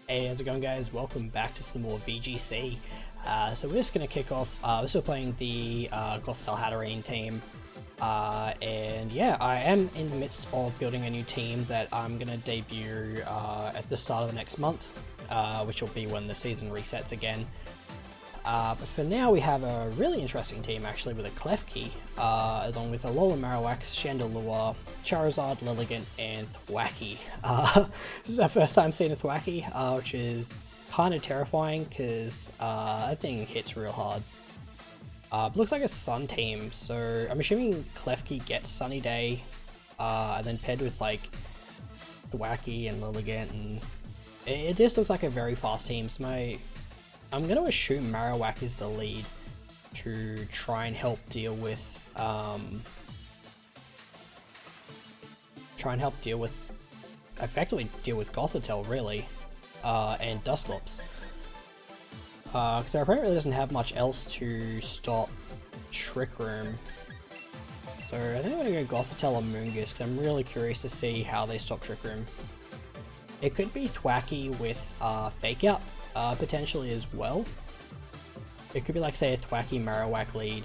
Hey, how's it going, guys? Welcome back to some more VGC. So we're just going to kick off, we're still playing the Gothdale Hatterene team, and yeah, I am in the midst of building a new team that I'm going to debut at the start of the next month, which will be when the season resets again. But for now we have a really interesting team actually with a Klefki, along with Alola Marowak, Chandelure, Charizard, Lilligant, and Thwackey. This is our first time seeing a Thwackey, which is kind of terrifying because that thing hits real hard. Looks like a Sun team, so I'm assuming Klefki gets Sunny Day, and then paired with like Thwackey and Lilligant, and it just looks like a very fast team. So I'm going to assume Marowak is the lead to try and help deal with, effectively deal with Gothitelle really, and Dusclops. Because our opponent really doesn't have much else to stop Trick Room. So I think I'm going to go Gothitelle or Moongus because I'm really curious to see how they stop Trick Room. It could be Thwackey with Fake Out. Potentially as well. It could be like, say, a Thwackey Marowak lead.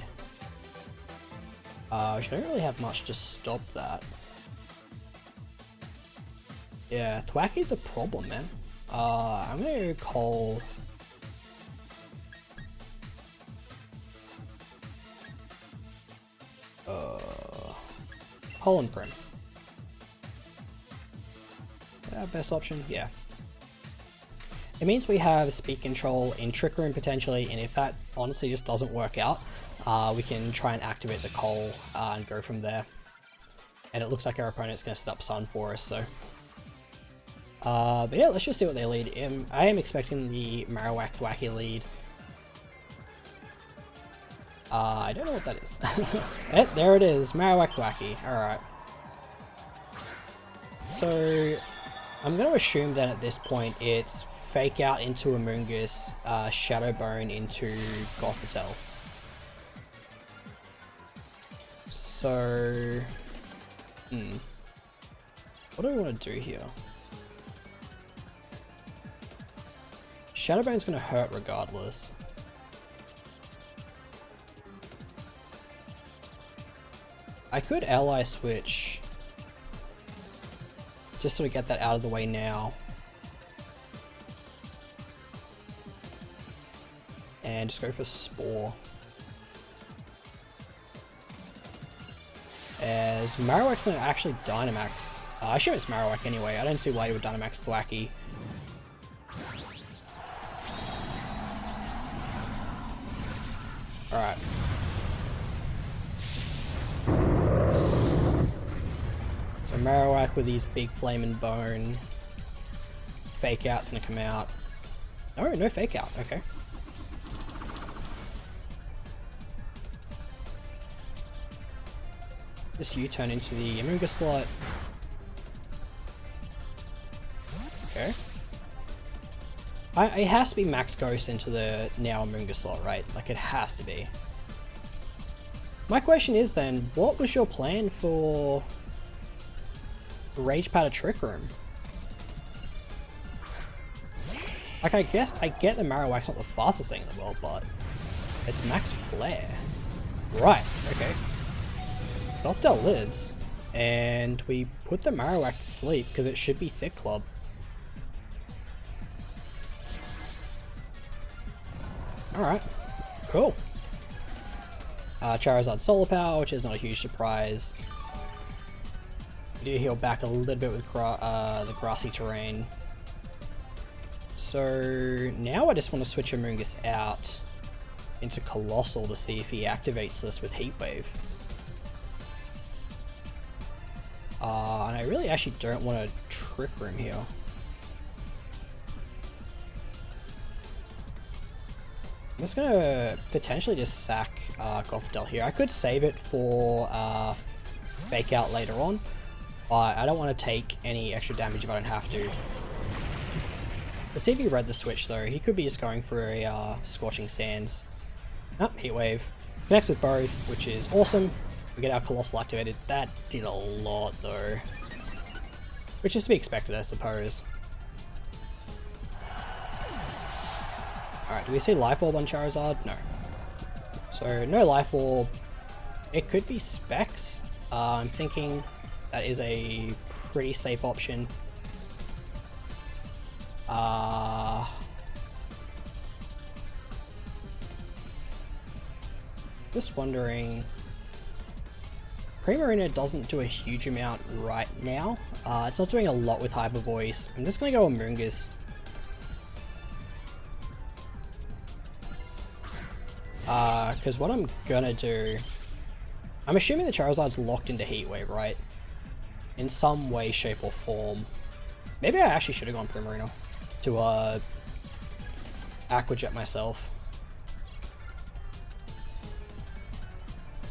Which I don't really have much to stop that. Yeah, Thwackey's a problem, man. I'm gonna call... Pollen Prim. Best option? Yeah. It means we have speed control in Trick Room potentially, and if that honestly just doesn't work out, we can try and activate the Coal and go from there. And it looks like our opponent's going to set up Sun for us, so... but yeah, let's just see what they lead. I am expecting the Marowak Thwackey lead. I don't know what that is. There it is, Marowak Thwackey, alright. So, I'm going to assume that at this point it's Fake Out into a Moongus, Shadow Bone into Gothitelle. So, what do I want to do here? Shadow Bone's going to hurt regardless. I could ally switch, just so we get that out of the way now. And just go for Spore. As Marowak's going to actually Dynamax. I assume it's Marowak anyway, I don't see why you would Dynamax Thwackey. Alright. So Marowak with his big Flamin' Bone. Fake Out's going to come out. Oh, no Fake Out, okay. This U-turn into the Amoonguss slot. Okay. It has to be Max Ghost into the now Amoonguss slot, right? Like, it has to be. My question is then, what was your plan for Rage Powder Trick Room? Like, I guess I get the Marowak's not the fastest thing in the world, but it's Max Flare. Right, okay. Gothitelle lives, and we put the Marowak to sleep because it should be Thick Club. Alright, cool. Charizard Solar Power, which is not a huge surprise. We do heal back a little bit with the grassy terrain. So now I just want to switch Amoonguss out into Colossal to see if he activates this with Heat Wave. And I really actually don't want to Trick Room here. I'm just going to potentially just sack Gothitelle here. I could save it for Fake Out later on, but I don't want to take any extra damage if I don't have to. Let's see if he read the switch though. He could be just going for a Scorching Sands. Oh, Heat Wave. Connects with both, which is awesome. We get our Colossal activated. That did a lot though. Which is to be expected, I suppose. Alright, do we see Life Orb on Charizard? No. So, no Life Orb. It could be Specs. I'm thinking that is a pretty safe option. Just wondering... Primarina doesn't do a huge amount right now. It's not doing a lot with Hyper Voice. I'm just going to go Amoonguss. Because what I'm going to do... I'm assuming the Charizard's locked into Heat Wave, right? In some way, shape or form. Maybe I actually should have gone Primarina to Aqua Jet myself.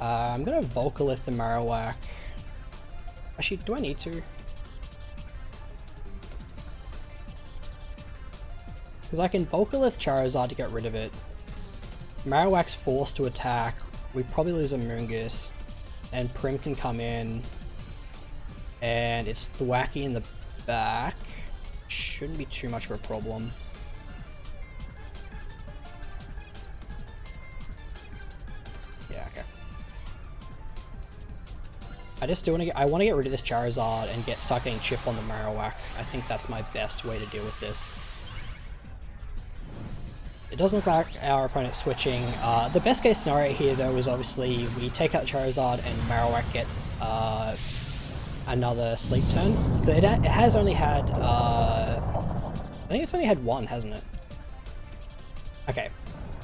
I'm gonna Volcalith the Marowak. Actually, do I need to? Because I can Volcalith Charizard to get rid of it. Marowak's forced to attack. We probably lose Amoonguss. And Prim can come in. And it's Thwacky in the back. Shouldn't be too much of a problem. Yeah, okay. I just do want to get, I want to get rid of this Charizard and start getting Chip on the Marowak. I think that's my best way to deal with this. It doesn't look like our opponent's switching. The best case scenario here though is obviously we take out Charizard and Marowak gets another sleep turn. It has only had, I think it's only had one, hasn't it? Okay,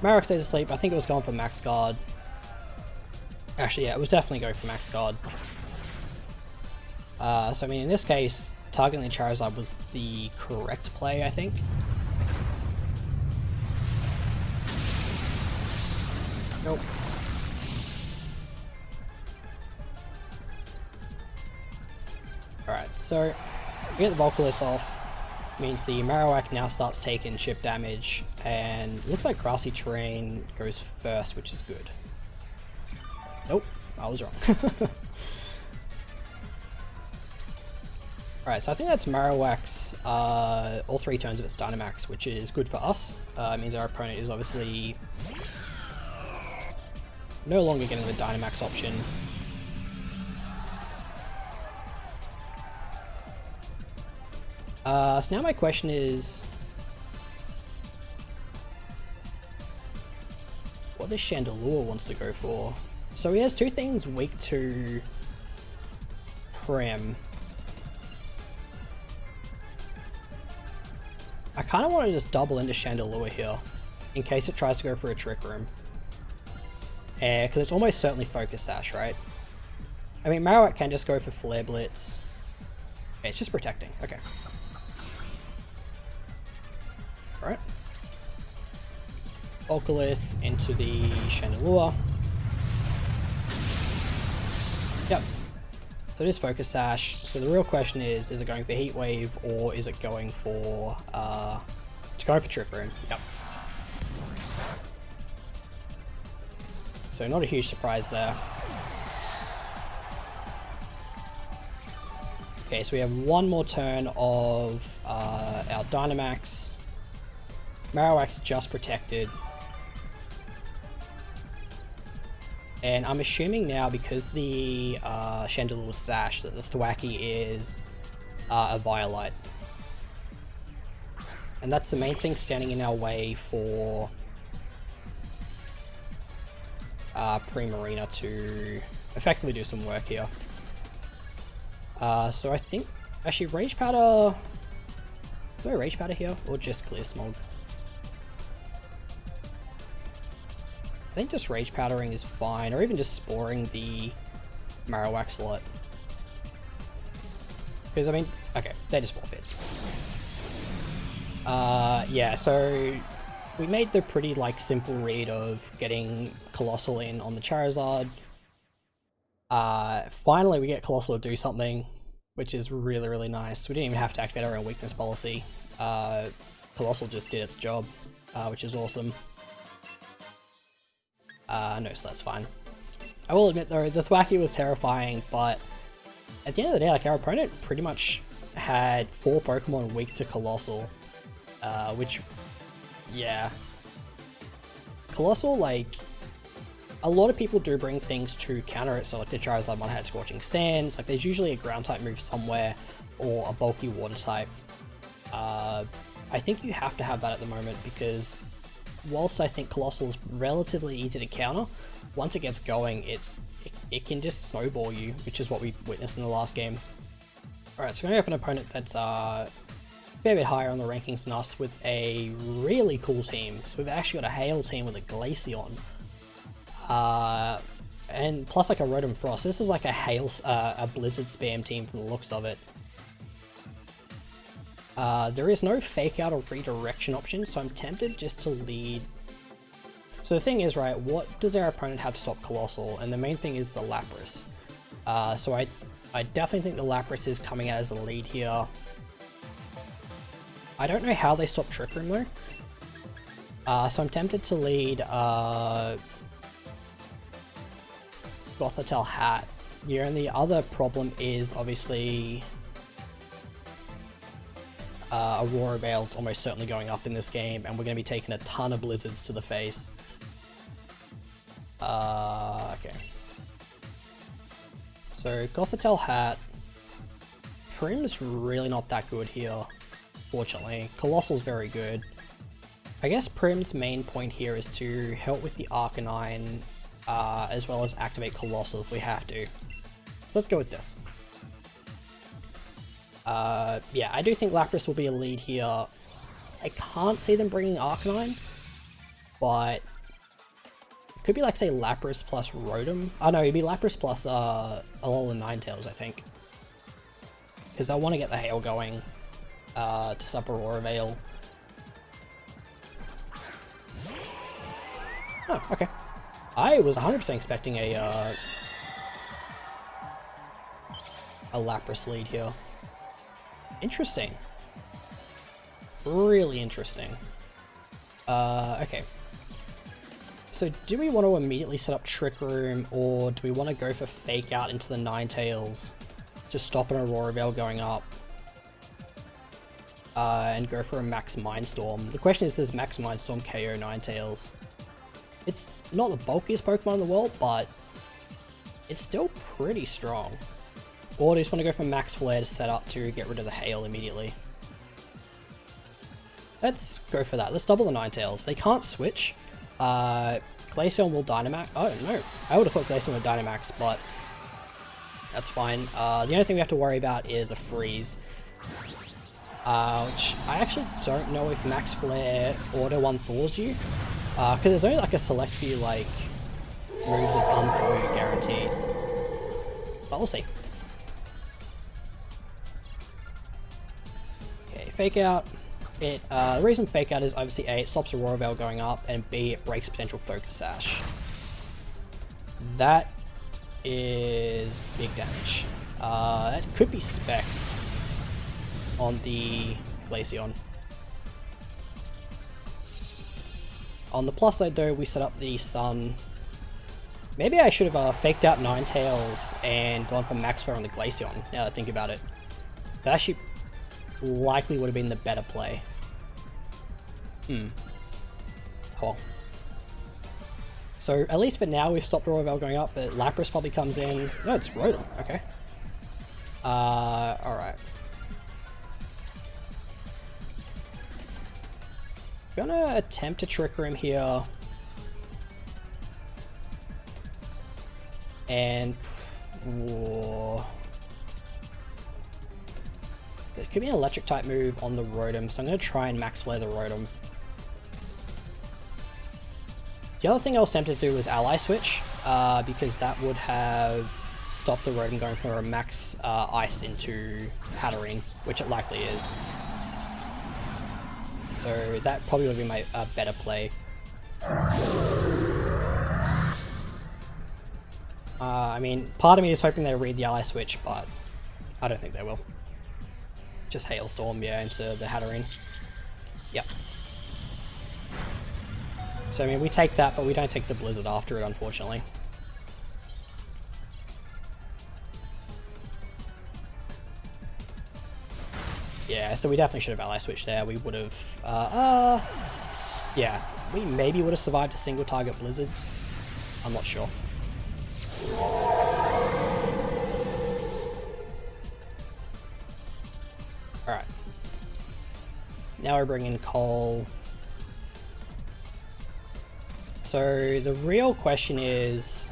Marowak stays asleep. I think it was going for Max Guard. Actually, yeah, it was definitely going for Max Guard. So I mean, in this case, targeting Charizard was the correct play, I think. Nope. Alright, so we get the Volcalith off. Means the Marowak now starts taking chip damage, and it looks like Grassy Terrain goes first, which is good. Nope, I was wrong. Alright, so I think that's Marowak's all 3 turns of its Dynamax, which is good for us. It means our opponent is obviously no longer getting the Dynamax option. So now my question is, what this Chandelure wants to go for. So he has 2 things weak to Prim. I kind of want to just double into Chandelure here, in case it tries to go for a Trick Room. Because it's almost certainly Focus Sash, right? I mean, Marowak can just go for Flare Blitz. Okay, it's just protecting, okay. Alright. Volcalith into the Chandelure. Yep. So it is Focus Sash. So the real question is it going for Heat Wave or is it going for Trick Room? Yep. So not a huge surprise there. Okay, so we have one more turn of our Dynamax. Marowak's just protected. And I'm assuming now, because the Chandelure was Sash, that the Thwacky is a Violite. And that's the main thing standing in our way for Primarina to effectively do some work here. So I think, actually Rage Powder, do I Rage Powder here, or just Clear Smog? I think just Rage Powdering is fine, or even just Sporing the Marowak slot. Because I mean, okay, they just forfeit. Yeah, so we made the pretty like simple read of getting Colossal in on the Charizard. Finally we get Colossal to do something, which is really, really nice. We didn't even have to activate our own weakness policy. Colossal just did its job, which is awesome. No, so that's fine. I will admit though, the Thwacky was terrifying, but at the end of the day, like, our opponent pretty much had 4 Pokemon weak to Colossal, which, yeah, Colossal, like, a lot of people do bring things to counter it, so like the Charizard one had Scorching Sands, like there's usually a ground type move somewhere, or a bulky water type. I think you have to have that at the moment, because whilst I think Colossal is relatively easy to counter, once it gets going, it can just snowball you, which is what we witnessed in the last game. Alright, so we're going to have an opponent that's a fair bit higher on the rankings than us, with a really cool team. So we've actually got a Hail team with a Glaceon. And plus like a Rotom Frost. This is like a Blizzard spam team from the looks of it. There is no fake out or redirection option, so I'm tempted just to lead. So the thing is, right, what does our opponent have stop Colossal? And the main thing is the Lapras. So I definitely think the Lapras is coming out as a lead here. I don't know how they stop Trick Room though. So I'm tempted to lead Gothitelle Hat. The only other problem is obviously Aurora Veil's almost certainly going up in this game, and we're going to be taking a ton of blizzards to the face. Okay. So Gothitelle Hat. Prim's really not that good here, fortunately. Colossal's very good. I guess Prim's main point here is to help with the Arcanine, as well as activate Colossal if we have to. So let's go with this. Yeah, I do think Lapras will be a lead here. I can't see them bringing Arcanine, but it could be like, say, Lapras plus Rotom. Oh no, it'd be Lapras plus Alolan Ninetales, I think. Because I want to get the Hail going to stop Aurora Veil. Oh, okay. I was 100% expecting a Lapras lead here. Interesting. Really interesting. Okay. So do we want to immediately set up Trick Room, or do we want to go for Fake Out into the Ninetales to stop an Aurora Veil going up? And go for a Max Mindstorm. The question is, does Max Mindstorm KO Ninetales? It's not the bulkiest Pokemon in the world, but it's still pretty strong. Or do you just want to go for Max Flare to set up to get rid of the Hail immediately? Let's go for that. Let's double the Ninetales. They can't switch. Glaceon will Dynamax. Oh no, I would have thought Glaceon would Dynamax, but that's fine. The only thing we have to worry about is a freeze. Which I actually don't know if Max Flare auto unthaws you. Because there's only like a select few like moves that unthaw you guaranteed. But we'll see. Okay, Fake Out. The reason Fake Out is obviously A, it stops Aurora Veil going up, and B, it breaks potential Focus Sash. That is big damage. That could be Specs on the Glaceon. On the plus side though, we set up the Sun. Maybe I should have faked out Ninetales and gone for Max Flare on the Glaceon, now that I think about it. That actually likely would have been the better play. Oh well. So at least for now we've stopped Aurora Veil going up, but Lapras probably comes in. No, it's Rotom, okay. Alright. Gonna attempt to Trick Room here. And whoa. There could be an electric type move on the Rotom, so I'm gonna try and Max Flare the Rotom. The other thing I was tempted to do was Ally Switch, because that would have stopped the Rotom going for a Max Ice into Hatterene, which it likely is. So that probably would be my better play. I mean, part of me is hoping they read the Ally Switch, but I don't think they will. Just Hailstorm, yeah, into the Hatterene. Yep. So I mean, we take that, but we don't take the Blizzard after it, unfortunately. Yeah, so we definitely should have Ally Switched there. We would have... Yeah, we maybe would have survived a single target blizzard. I'm not sure. Alright. Now we're bringing Cole. So the real question is,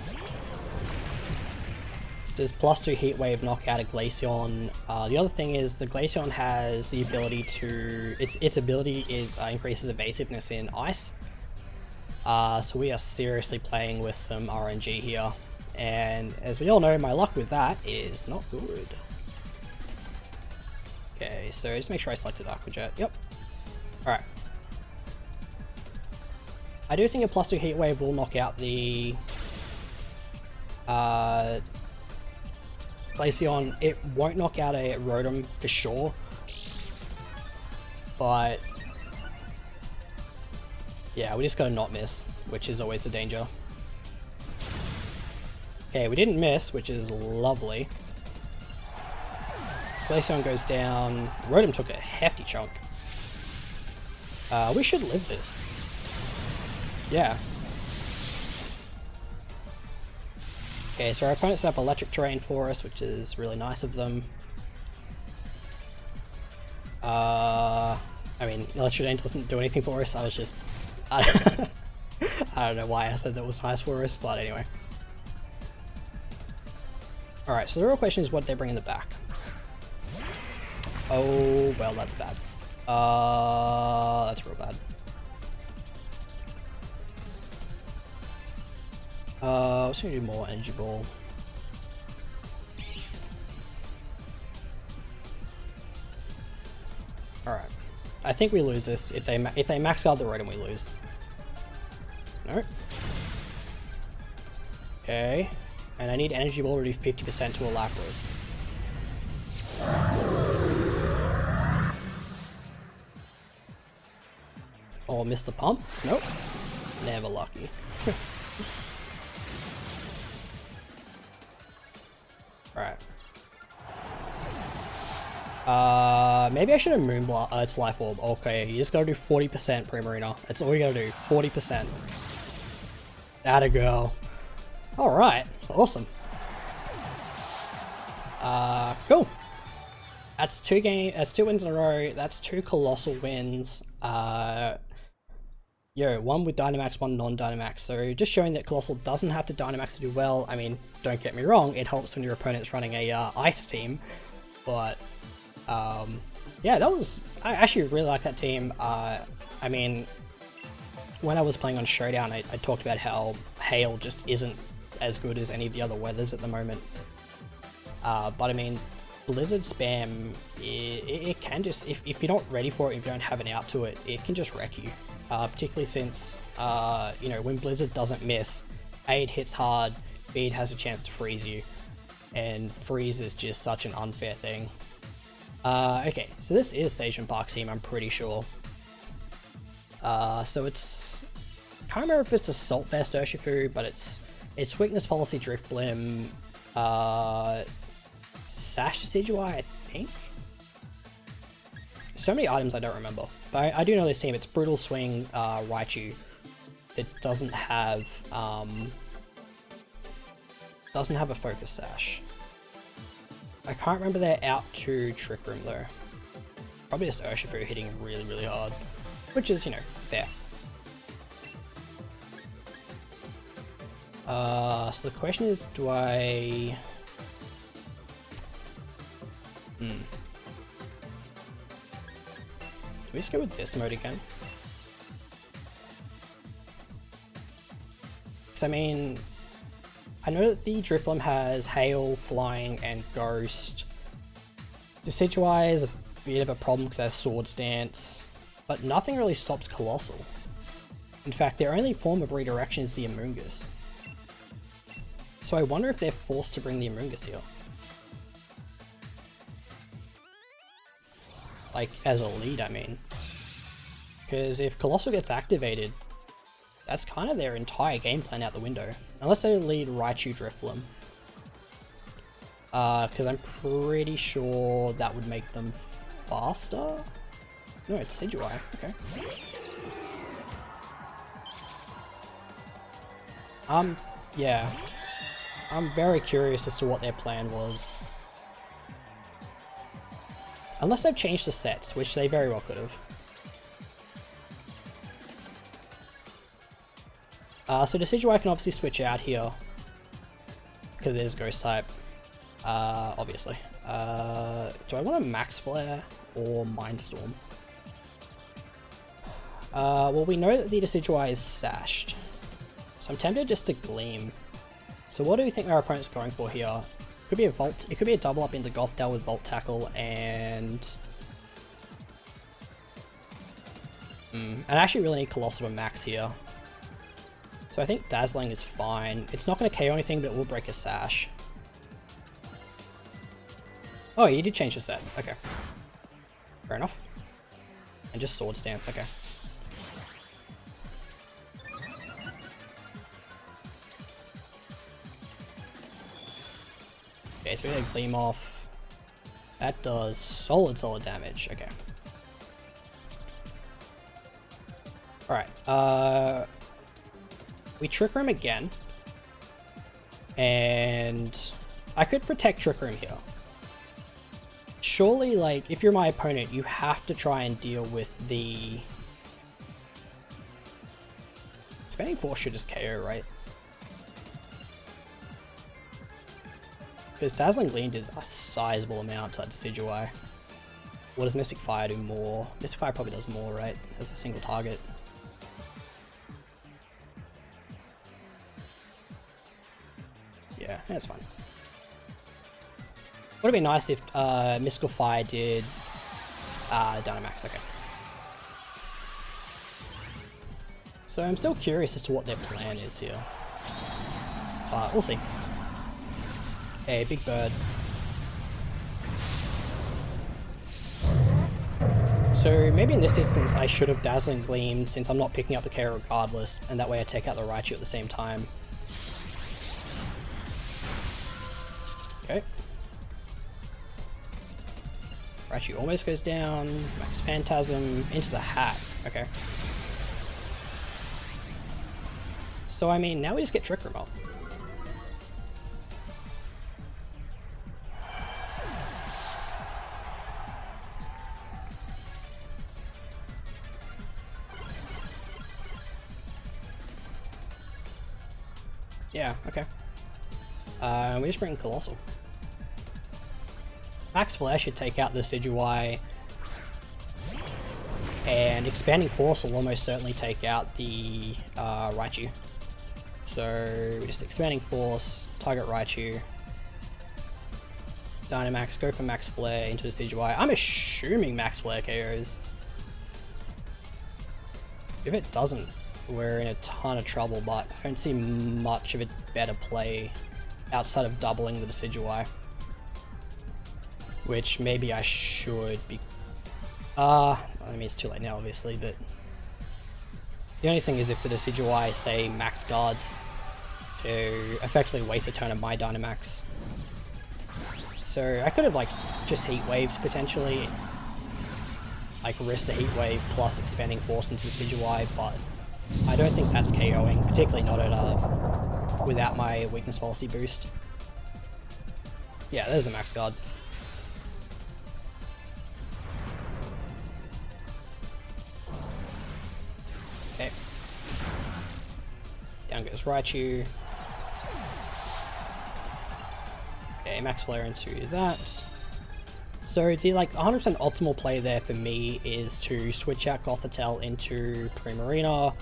does +2 Heat Wave knock out a Glaceon? The other thing is the Glaceon has the ability to, its ability is increases evasiveness in ice. So we are seriously playing with some RNG here. And as we all know, my luck with that is not good. Okay, so just make sure I selected Aqua Jet. Yep. Alright. I do think a +2 Heat Wave will knock out the Glaceon. It won't knock out a Rotom for sure, but yeah, we just gotta not miss, which is always a danger. Okay, we didn't miss, which is lovely. Glaceon goes down. Rotom took a hefty chunk. We should live this. Yeah. Okay, so our opponents set up electric terrain for us, which is really nice of them. I mean, electric terrain doesn't do anything for us. I was just... I don't know why I said that was nice for us, but anyway. Alright, so the real question is what they bring in the back. Oh, well, that's bad. That's real bad. I was gonna do more energy ball. All right, I think we lose this if they max guard the Rotom, we lose. No. Okay, and I need energy ball to do 50% to a Lapras. Oh, missed the pump? Nope. Never lucky. Alright. Maybe I should have Moonblast. It's Life Orb. Okay, you just gotta do 40% Primarina. That's all you gotta do. 40%. Atta girl. Alright. Awesome. Cool. That's two wins in a row. That's 2 colossal wins. One with Dynamax, one non-Dynamax. So just showing that Colossal doesn't have to Dynamax to do well. I mean, don't get me wrong, it helps when your opponent's running a Ice team. But yeah, I actually really like that team. I mean, when I was playing on Showdown, I talked about how Hail just isn't as good as any of the other weathers at the moment. But I mean, Blizzard spam, it can just, if you're not ready for it, if you don't have an out to it, it can just wreck you. Particularly since, you know, when Blizzard doesn't miss, A, it hits hard, B, it has a chance to freeze you. And freeze is just such an unfair thing. Okay, so this is Sage and Park's team, I'm pretty sure. So it's... can't remember if it's Assault Vest Urshifu, but it's Weakness Policy Drift Blim, Sash Decidueye, I think? So many items I don't remember, but I do know this team. It's Brutal Swing, Raichu. It doesn't have a Focus Sash. I can't remember their out to Trick Room though. Probably just Urshifu hitting really, really hard, which is, you know, fair. So the question is, do I... Do we just go with this mode again? Because I mean, I know that the Drifblim has Hail, Flying, and Ghost. Decidueye is a bit of a problem because it has Swords Dance, but nothing really stops Colossal. In fact, their only form of redirection is the Amoonguss. So I wonder if they're forced to bring the Amoonguss here. Like, as a lead, I mean. Because if Colossal gets activated, that's kind of their entire game plan out the window. Unless they lead Raichu Drifblim. Because I'm pretty sure that would make them faster? No, it's Decidueye. Okay. Yeah. I'm very curious as to what their plan was. Unless they've changed the sets, which they very well could have. So Decidueye can obviously switch out here. Because it is Ghost type. Obviously. Do I want a Max Flare or Mindstorm? Well, we know that the Decidueye is sashed. So I'm tempted just to Gleam. So what do we think our opponent's going for here? Could be a Volt. It could be a double up into Gothitelle with Volt Tackle and... And I actually really need Colossal to max here. So I think Dazzling is fine. It's not going to KO anything, but it will break a Sash. Oh, you did change the set. Okay. Fair enough. And just Sword Stance, okay. Okay, so we had Gleam off. That does solid damage. Okay. Alright, we Trick Room again. And I could protect Trick Room here. Surely, like, if you're my opponent, you have to try and deal with the... Expanding Force should just KO, right? Because Dazzling Gleam did a sizable amount to that Decidueye. What does Mystic Fire do more? Mystic Fire probably does more, right? As a single target. Yeah, that's fine. Would have been nice if Mystical Fire did Dynamax, okay. So I'm still curious as to what their plan is here. We'll see. Hey, Big Bird. So maybe in this instance I should have Dazzling Gleamed since I'm not picking up the KO regardless, and that way I take out the Raichu at the same time. Okay. Raichu almost goes down, Max Phantasm, into the hat, okay. So I mean, now we just get Trick Room up. Yeah, okay. We just bring Colossal. Max Flare should take out the Decidueye, and Expanding Force will almost certainly take out the Raichu. So just Expanding Force, target Raichu, Dynamax, go for Max Flare into the Decidueye. I'm assuming Max Flare KOs. If it doesn't, we're in a ton of trouble, but I don't see much of a better play outside of doubling the Decidueye. Which maybe I should be... I mean, it's too late now, obviously, but... The only thing is if the Decidueye, say, max guards to effectively waste a turn of my Dynamax. So I could have, like, just Heat Waved, potentially. Like, risk the Heat Wave plus Expanding Force into Decidueye, but I don't think that's KOing, particularly not at, without my Weakness Policy boost. Yeah, there's a max guard. Okay. Down goes Raichu. Okay, Max Flare into that. So the 100% optimal play there for me is to switch out Gothitelle into Primarina,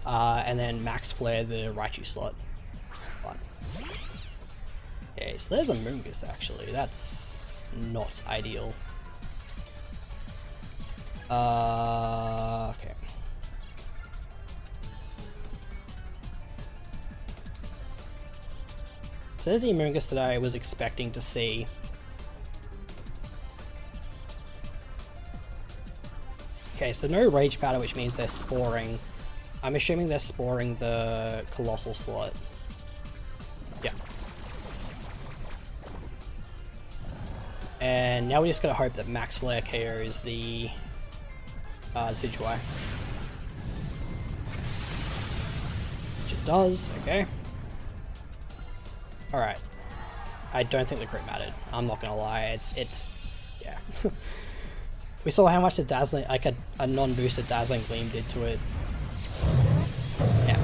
and then Max Flare the Raichu slot. But, okay, so there's a Moongus actually. That's not ideal. Okay. So there's the Moongus that I was expecting to see. Okay, so no Rage Powder, which means they're sporing. I'm assuming they're sporing the Colossal slot. Yeah. And now we just gotta hope that Max Flare KOs the Decidueye. Which it does, okay. Alright. I don't think the crit mattered. I'm not gonna lie, it's yeah. We saw how much the dazzling, like a non-boosted dazzling gleam did to it. Yeah.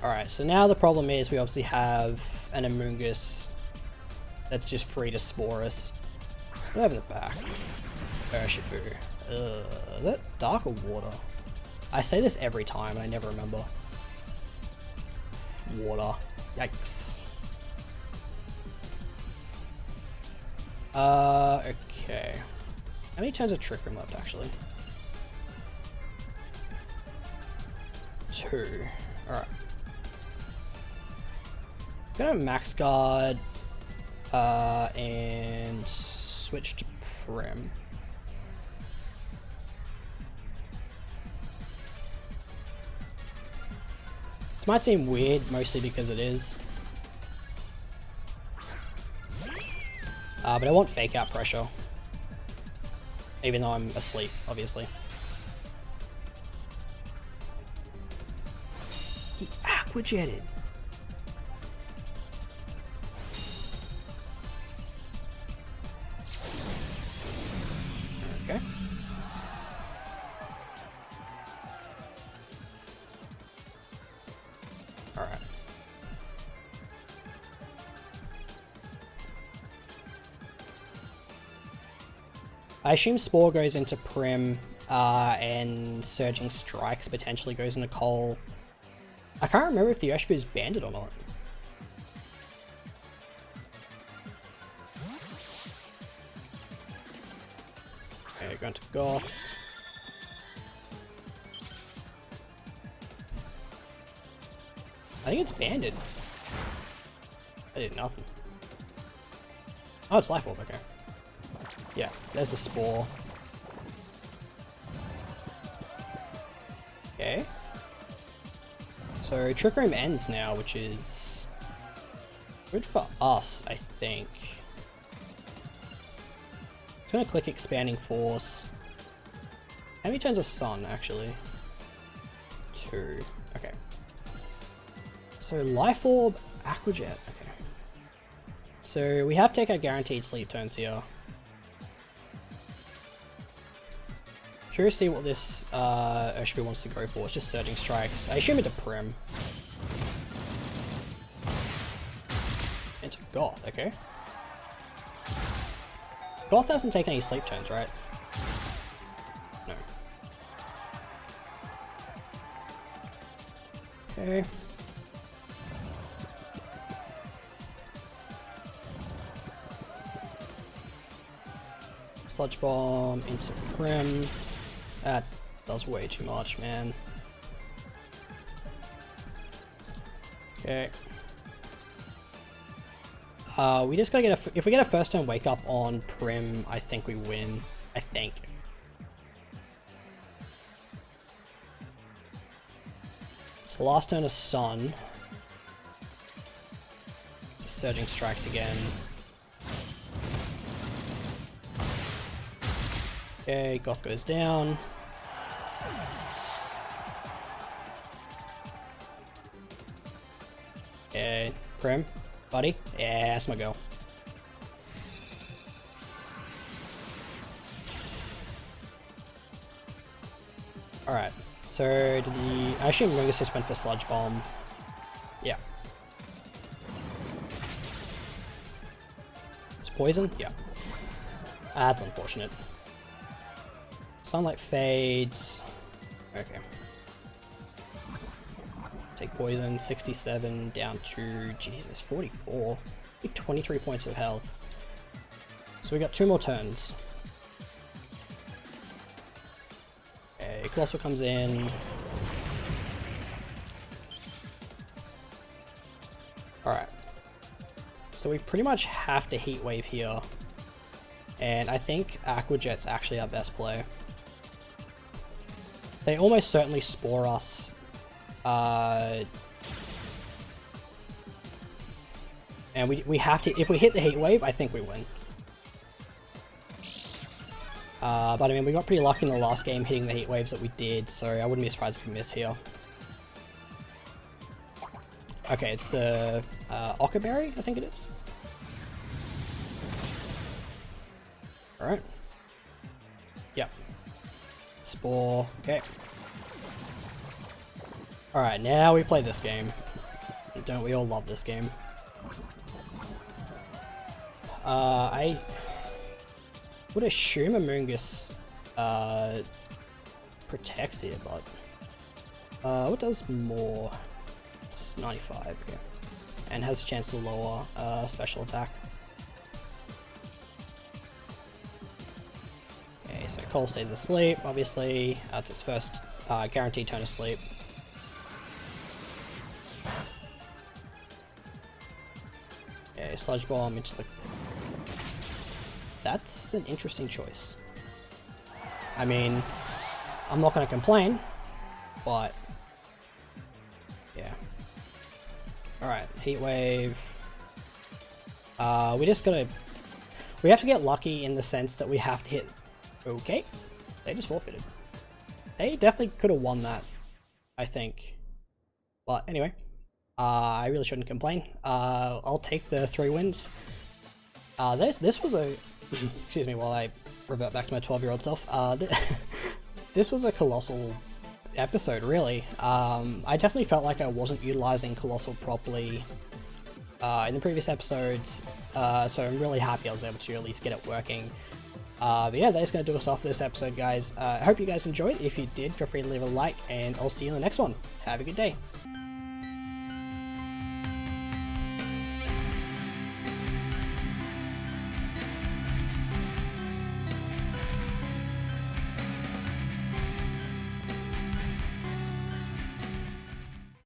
Alright, so now the problem is we obviously have an Amoonguss that's just free to spore us. What over the back? Urshifu. Is that dark or water? I say this every time and I never remember. Water. Yikes. Okay. How many turns of Trick Room left actually? 2. Alright. I'm gonna max guard and switch to Prim. This might seem weird, mostly because it is. But I want fake out pressure. Even though I'm asleep, obviously. He aqua jetted. Okay. Alright. I assume Spore goes into Prim, and Surging Strikes potentially goes into Cole. I can't remember if the Urshifu is banded or not. Okay, going to Goth. I think it's banded. I did nothing. Oh, it's Life Orb, okay. Yeah, there's the Spore. Okay. So Trick Room ends now, which is good for us, I think. It's gonna click Expanding Force. How many turns of Sun, actually? 2. Okay. So Life Orb, Aqua Jet. Okay. So we have to take our guaranteed sleep turns here. Curious to see what this Urshifu wants to go for. It's just Surging Strikes. I assume into Prim. Into Goth, okay. Goth hasn't taken any sleep turns, right? No. Okay. Sludge Bomb into Prim. That does way too much, man. Okay. We just gotta get a. If we get a first turn wake up on Prim, I think we win. I think. So last turn of Sun. Surging Strikes again. Okay, Goth goes down. Okay, Prim, buddy. Yeah, that's my go. Alright, so I assume Amoonguss just went for Sludge Bomb. Yeah. It's poison? Yeah. That's unfortunate. Sunlight fades. Okay. Take poison, 67 down to, Jesus, 44. 23 points of health. So we got 2 more turns. Okay, Colossal comes in. Alright. So we pretty much have to Heat Wave here. And I think Aqua Jet's actually our best play. They almost certainly spore us. And we have to, if we hit the Heat Wave, I think we win. But I mean, we got pretty lucky in the last game hitting the heat waves that we did, so I wouldn't be surprised if we miss here. Okay, it's the Ockerberry, I think it is. Alright. Yep. Spore. Okay. Alright, now we play this game. Don't we all love this game? I would assume Amoongus protects here, but what does more? It's 95, okay. And has a chance to lower special attack. Okay, so Cole stays asleep, obviously. That's its first guaranteed turn of sleep. Okay, Sludge Bomb into the... That's an interesting choice. I mean, I'm not going to complain, but... yeah. Alright, Heat Wave. We just gotta... we have to get lucky in the sense that we have to hit... Okay, they just forfeited. They definitely could have won that, I think. But anyway, I really shouldn't complain. I'll take the 3 wins. This was a... excuse me while I revert back to my 12-year-old self. This was a colossal episode, really. I definitely felt like I wasn't utilizing Colossal properly in the previous episodes, so I'm really happy I was able to at least get it working. But yeah, that's going to do us off for this episode, guys. I hope you guys enjoyed. If you did, feel free to leave a like, and I'll see you in the next one. Have a good day.